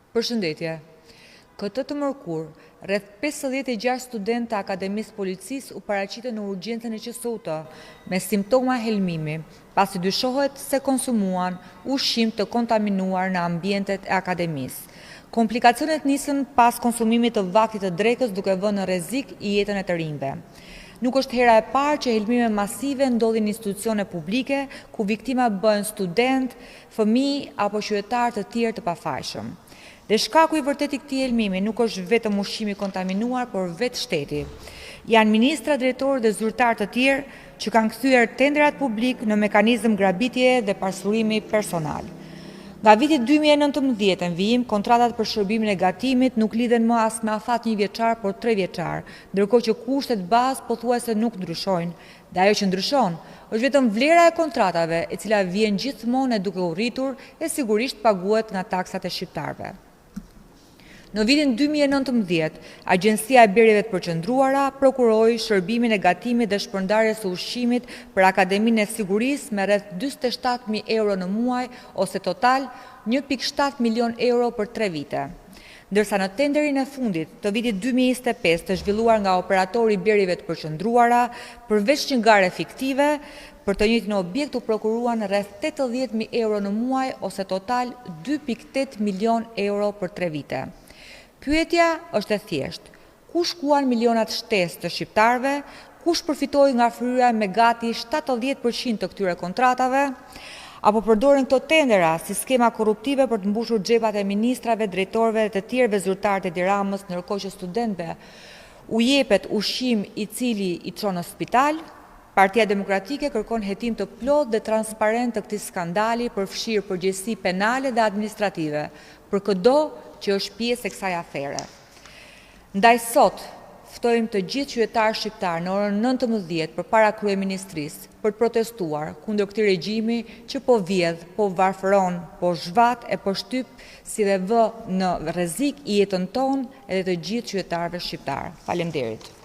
Përshëndetje. Këtë të mërkur, rreth 56 studentë të Akademisë Policisë u paraqitën në urgjencën e QSU-t me simptoma helmimi, pasi dyshohet se konsumuan ushqim të kontaminuar në ambientet e akademisë. Komplikacionet nisën pas konsumimit të vaktit të drekës, duke vënë në rrezik jetën e të rinjve. Nuk është hera e parë që helmime masive ndodhin në institucione publike, ku viktima bëhen student, fëmijë apo qytetarë të tjerë të pafajshëm. Dhe shkaku i vërtet i këtij helmimi nuk është vetëm ushqimi kontaminuar, por vetë shteti. Janë ministra, drejtorë dhe zyrtarë të tjerë që kanë kthyer tenderat publik në mekanizëm grabitje dhe pasurimi personal. Nga viti 2019 në vijim, kontratat për shërbimin e gatimit nuk lidhen më as me afat 1 vjeçar, por 3 vjeçar, ndërkohë që kushtet bazë pothuajse nuk ndryshojnë. Dhe ajo që ndryshon është vetëm vlera e kontratave, e cila vjen gjithmonë e duke u rritur e sigurisht paguhet nga taksat e shqiptarëve. Në vitin 2019, Agjencia e Blerjeve të Përqendruara prokuroi shërbimin e gatimit dhe shpërndarjes së ushqimit për Akademinë e Sigurisë me rreth 47.000 euro në muaj, ose total 1.7 milion euro për 3 vite. Ndërsa në tenderin e fundit të vitit 2025 të zhvilluar nga operatori i Blerjeve të Përqendruara, përveç një gare fiktive, për të njëjtin objekt u prokuruan rreth 80.000 euro në muaj, ose total 2.8 milion euro për 3 vite. Pyetja është e thjeshtë: ku shkuan milionat shtesë të shqiptarëve, kush përfitoi nga fryera me gati 70% të këtyre kontratave, apo përdoren këto tendera si skema korruptive për të mbushur xhepat e ministrave, drejtorëve dhe të tjerëve zyrtarë të Edi Ramës, ndërkohë që studentëve u jepet ushqim i cili i çon në spital? Partia Demokratike kërkon hetim të plotë dhe transparent të këtij skandali për fshirë përgjegjësi penale dhe administrative për çdo që është pjesë e kësaj afere. Ndaj sot ftojmë të gjithë qytetarë shqiptarë në orën 19 përpara kryeministrisë për të protestuar kundër këtij regjimi që po vjedh, po varfëron, po zhvat e po shtyp si dhe vë në rrezik jetën tonë edhe të gjithë qytetarëve shqiptarë. Faleminderit.